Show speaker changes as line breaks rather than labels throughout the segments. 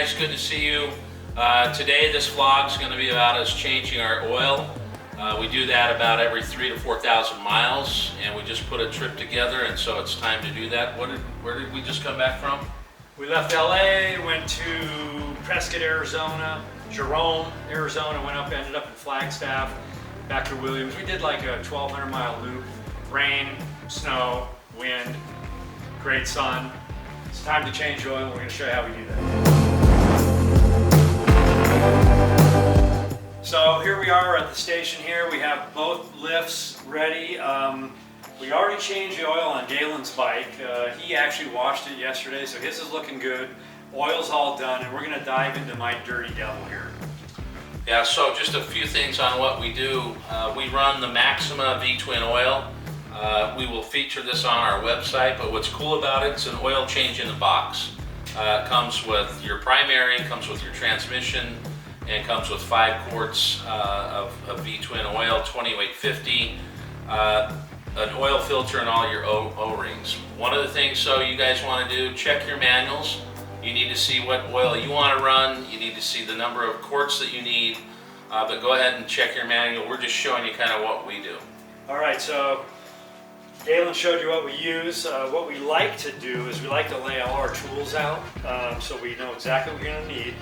guys, good to see you. Today this vlog is going to be about us changing our oil. We do that about every 3,000 to 4,000 miles, and we just put a trip together, and so it's time to do that. Where did we just come back from?
We left LA, went to Prescott, Arizona, Jerome, Arizona, ended up in Flagstaff, back to Williams. We did like a 1,200 mile loop. Rain, snow, wind, great sun. It's time to change oil. We're going to show you how we do that. So here we are at the station here. We have both lifts ready. We already changed the oil on Galen's bike. He actually washed it yesterday, so his is looking good. Oil's all done, and we're going to dive into my dirty devil here.
Yeah, so just a few things on what we do. We run the Maxima V-Twin oil. We will feature this on our website, but what's cool about it, it's an oil change in the box. It comes with your primary, comes with your transmission, and comes with 5 quarts of V-Twin oil, 20 weight 50, an oil filter, and all your O-rings. One of the things you guys want to do, check your manuals. You need to see what oil you want to run. You need to see the number of quarts that you need, but go ahead and check your manual. We're just showing you kind of what we do.
All right, so Galen showed you what we use. What we like to do is we like to lay all our tools out so we know exactly what we're going to need.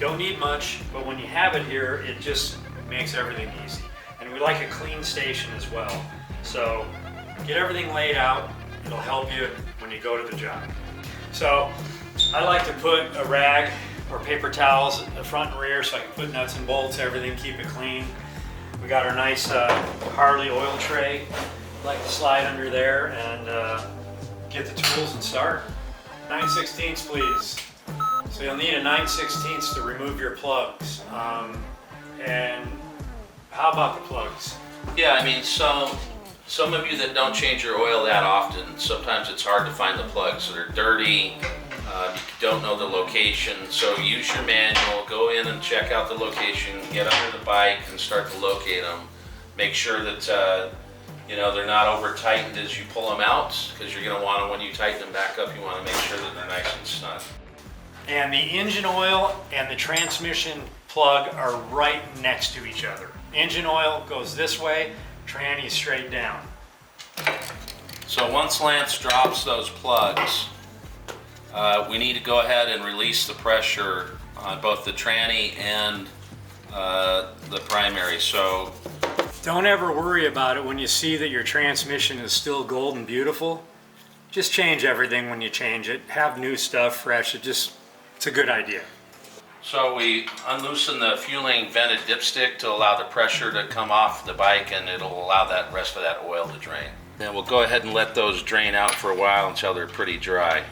Don't need much, but when you have it here, it just makes everything easy. And we like a clean station as well. So get everything laid out. It'll help you when you go to the job. So I like to put a rag or paper towels at the front and rear so I can put nuts and bolts, everything, keep it clean. We got our nice Harley oil tray. Like to slide under there and get the tools and start. 9/16 please. So you'll need a 9/16 to remove your plugs. And how about the plugs?
Yeah, I mean, so some of you that don't change your oil that often, sometimes it's hard to find the plugs that are dirty. You don't know the location, so use your manual, go in and check out the location, get under the bike and start to locate them. Make sure that they're not over tightened as you pull them out, because you're going to want them, when you tighten them back up, you want to make sure that they're nice and snug.
And the engine oil and the transmission plug are right next to each other. Engine oil goes this way, tranny straight down.
So once Lance drops those plugs, we need to go ahead and release the pressure on both the tranny and the primary. So
don't ever worry about it when you see that your transmission is still gold and beautiful. Just change everything when you change it. Have new stuff, fresh. It's a good idea.
So we unloosen the fueling vented dipstick to allow the pressure to come off the bike, and it'll allow that rest of that oil to drain. Then we'll go ahead and let those drain out for a while until they're pretty dry.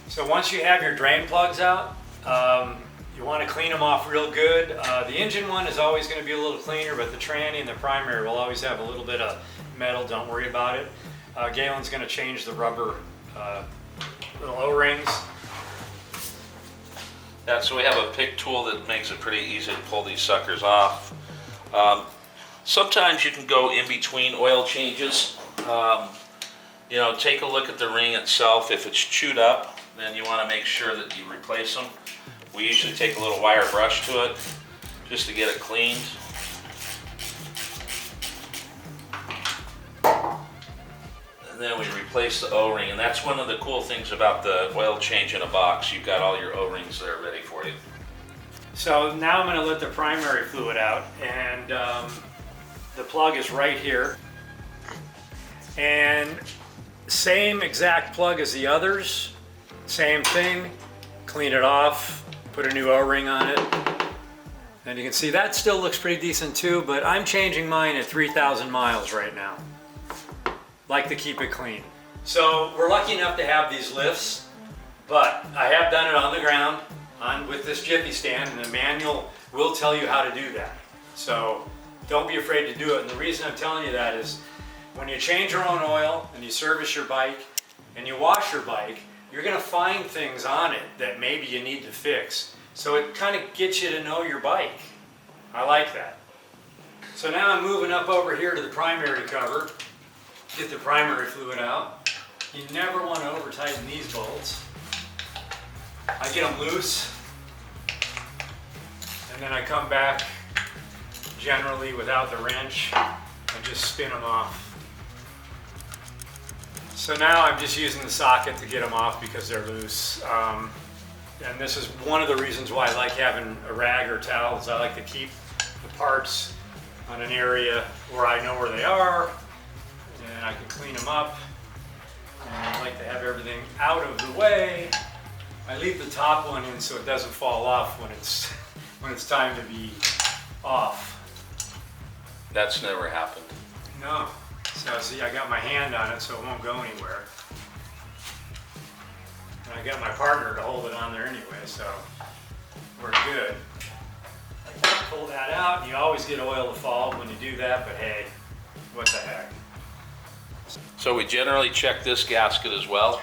So once you have your drain plugs out, you want to clean them off real good. The engine one is always going to be a little cleaner, but the tranny and the primary will always have a little bit of metal. Don't worry about it. Galen's going to change the rubber little O-rings.
Yeah, so we have a pick tool that makes it pretty easy to pull these suckers off. Sometimes you can go in between oil changes. Take a look at the ring itself. If it's chewed up, then you want to make sure that you replace them. We usually take a little wire brush to it just to get it cleaned. And then we replace the O-ring, and that's one of the cool things about the oil change in a box. You've got all your O-rings there ready for you.
So now I'm going to let the primary fluid out, and the plug is right here. And same exact plug as the others, same thing, clean it off. Put a new O-ring on it, and you can see that still looks pretty decent too, but I'm changing mine at 3,000 miles right now. Like to keep it clean. So we're lucky enough to have these lifts, but I have done it on the ground with this jiffy stand, and the manual will tell you how to do that. So don't be afraid to do it, and the reason I'm telling you that is when you change your own oil and you service your bike and you wash your bike, you're going to find things on it that maybe you need to fix. So it kind of gets you to know your bike. I like that. So now I'm moving up over here to the primary cover. Get the primary fluid out. You never want to over tighten these bolts. I get them loose then I come back generally without the wrench and just spin them off. So now I'm just using the socket to get them off because they're loose. And this is one of the reasons why I like having a rag or towel, is I like to keep the parts on an area where I know where they are, and I can clean them up. And I like to have everything out of the way. I leave the top one in so it doesn't fall off when it's time to be off.
That's never happened.
No. So see, I got my hand on it so it won't go anywhere. And I got my partner to hold it on there anyway, so we're good. I can pull that out, and you always get oil to fall when you do that, but hey, what the heck.
So we generally check this gasket as well.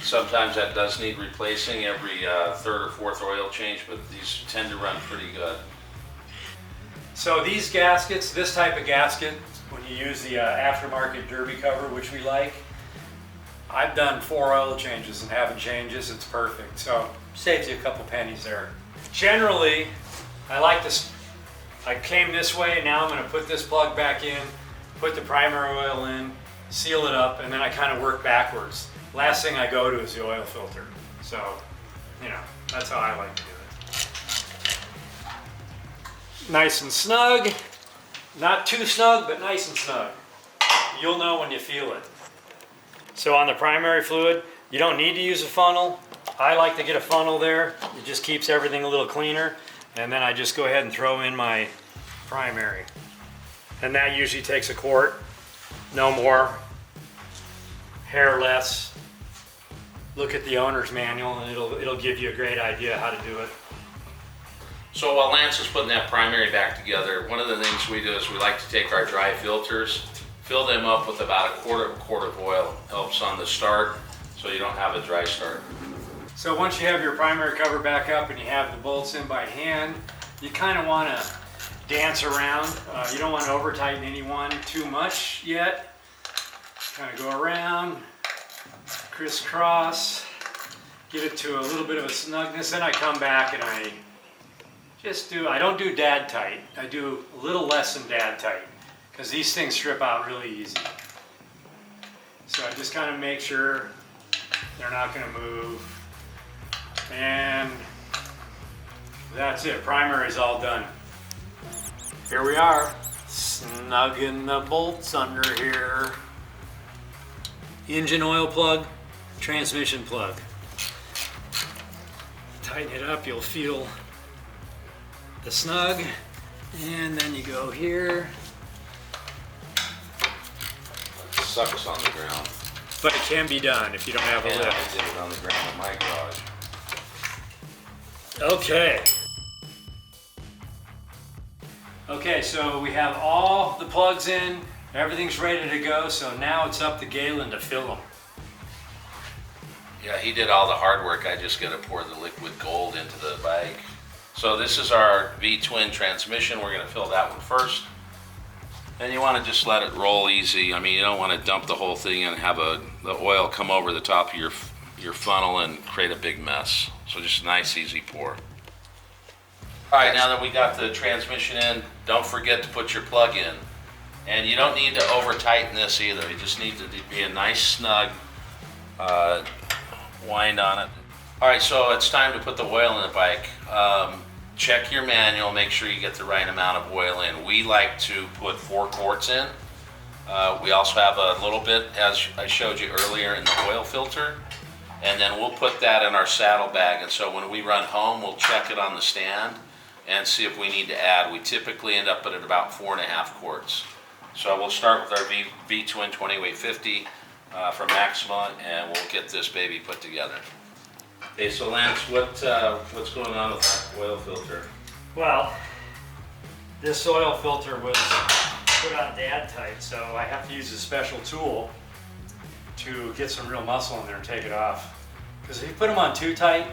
Sometimes that does need replacing every third or fourth oil change, but these tend to run pretty good.
So these gaskets, this type of gasket, when you use the aftermarket derby cover, which we like, I've done 4 oil changes and haven't changed this. It's perfect. So saves you a couple pennies there. Generally, I came this way, now I'm going to put this plug back in, put the primer oil in, seal it up, and then I kind of work backwards. Last thing I go to is the oil filter. So, you know, that's how I like to do it. Nice and snug. Not too snug, but nice and snug. You'll know when you feel it. So on the primary fluid, you don't need to use a funnel. I like to get a funnel there. It just keeps everything a little cleaner. And then I just go ahead and throw in my primary. And that usually takes a quart, no more, hair less. Look at the owner's manual and it'll give you a great idea how to do it.
So while Lance is putting that primary back together, one of the things we do is we like to take our dry filters, fill them up with about a quart of oil. Helps on the start so you don't have a dry start.
So once you have your primary cover back up and you have the bolts in by hand, you kind of want to dance around. You don't want to over tighten any one too much yet. Kind of go around, crisscross, get it to a little bit of a snugness. Then I come back and I don't do dad tight. I do a little less than dad tight because these things strip out really easy. So I just kind of make sure they're not going to move. And that's it. Primer is all done. Here we are, snugging the bolts under here. Engine oil plug, transmission plug. Tighten it up, you'll feel the snug. And then you go here.
Sucks on the ground.
But it can be done if you don't have a
Yeah,
lift.
I did it on the ground in my garage.
Okay, so we have all the plugs in, everything's ready to go, so now it's up to Galen to fill them.
Yeah, he did all the hard work. I just got to pour the liquid gold into the bag. So this is our V-twin transmission. We're going to fill that one first. And you want to just let it roll easy. I mean, you don't want to dump the whole thing and have the oil come over the top of your funnel and create a big mess. So just a nice, easy pour. All right, now that we got the transmission in, don't forget to put your plug in. And you don't need to over tighten this either. You just need to be a nice snug wind on it. All right, so it's time to put the oil in the bike. Check your manual, make sure you get the right amount of oil in. We like to put 4 quarts in. We also have a little bit, as I showed you earlier, in the oil filter. And then we'll put that in our saddle bag. And so when we run home, we'll check it on the stand and see if we need to add. We typically end up at about 4.5 quarts. So we'll start with our V-twin 20-weight 50 from Maxima, and we'll get this baby put together. Okay, so Lance, what's going on with that oil filter?
Well, this oil filter was put on dad tight, so I have to use a special tool to get some real muscle in there and take it off. Because if you put them on too tight,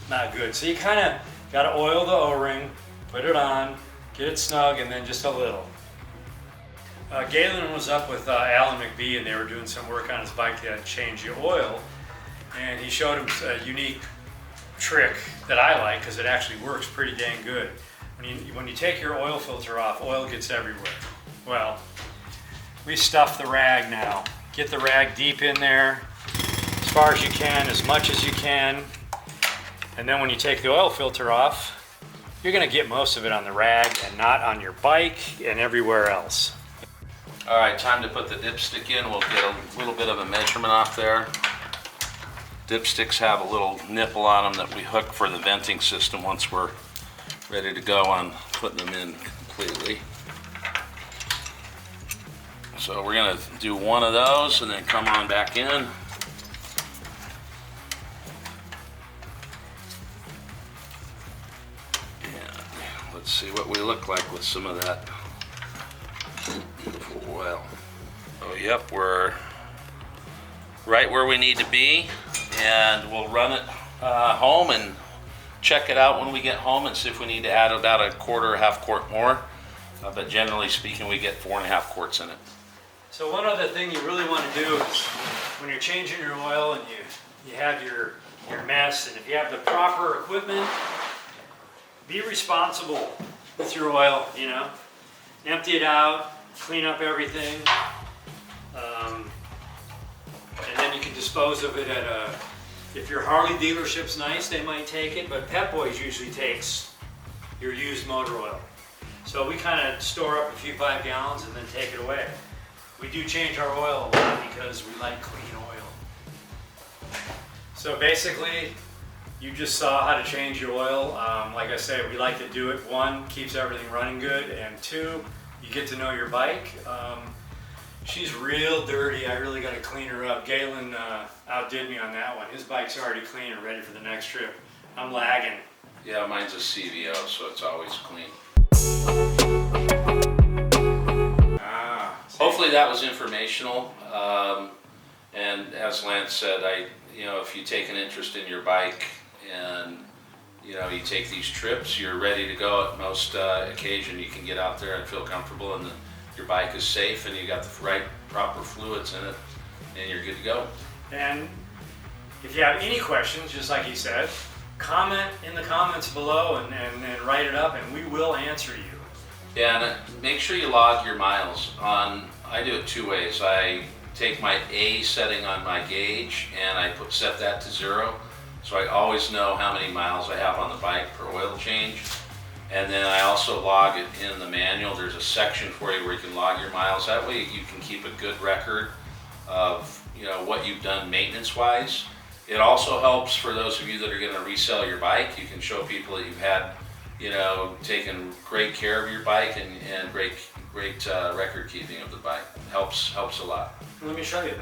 not good. So you kind of got to oil the O-ring, put it on, get it snug, and then just a little. Galen was up with Alan McBee, and they were doing some work on his bike to change the oil. And he showed him a unique trick that I like because it actually works pretty dang good. When you take your oil filter off, oil gets everywhere. Well, we stuff the rag now. Get the rag deep in there, as far as you can, as much as you can. And then when you take the oil filter off, you're gonna get most of it on the rag and not on your bike and everywhere else.
All right, time to put the dipstick in. We'll get a little bit of a measurement off there. Dipsticks have a little nipple on them that we hook for the venting system once we're ready to go on putting them in completely. So we're gonna do one of those and then come on back in. And let's see what we look like with some of that oil. Oh, yep, we're right where we need to be, and we'll run it home and check it out when we get home and see if we need to add about a quarter or half quart more. But generally speaking, we get 4.5 quarts in it.
So one other thing you really want to do is when you're changing your oil and you have your mess, and if you have the proper equipment, be responsible with your oil, you know. Empty it out, clean up everything, and then you can dispose of it at a, if your Harley dealership's nice, they might take it, but Pep Boys usually takes your used motor oil. So we kind of store up a few 5 gallons and then take it away. We do change our oil a lot because we like clean oil. So basically, you just saw how to change your oil. Like I said, we like to do it. 1, keeps everything running good, and 2, you get to know your bike. She's real dirty. I really got to clean her up. Galen outdid me on that one. His bike's already clean and ready for the next trip. I'm lagging.
Yeah, mine's a CVO, so it's always clean. Hopefully that was informational. And as Lance said, if you take an interest in your bike and you take these trips, you're ready to go at most occasion. You can get out there and feel comfortable, and your bike is safe, and you got the right proper fluids in it, and you're good to go. And
if you have any questions, just like he said, comment in the comments below and write it up, and we will answer you.
Yeah, and make sure you log your miles. I do it 2 ways. I take my A setting on my gauge and I set that to 0, so I always know how many miles I have on the bike per oil change. And then I also log it in the manual. There's a section for you where you can log your miles. That way you can keep a good record of what you've done maintenance-wise. It also helps for those of you that are going to resell your bike. You can show people that you've had, taken great care of your bike and great record keeping of the bike. Helps a lot.
Let me show you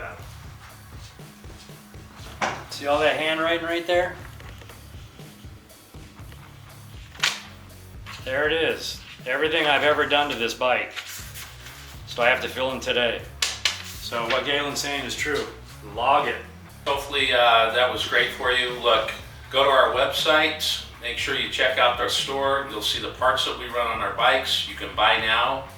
that. See all that handwriting right there? There it is. Everything I've ever done to this bike. So I have to fill in today. So what Galen's saying is true. Log it.
Hopefully that was great for you. Look, go to our website. Make sure you check out our store. You'll see the parts that we run on our bikes. You can buy now.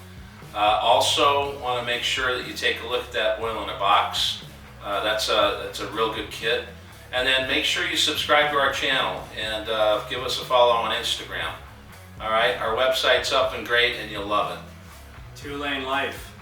Also want to make sure that you take a look at that oil in a box. That's a real good kit. And then make sure you subscribe to our channel and give us a follow on Instagram. All right, our website's up and great, and you'll love it.
2-lane life.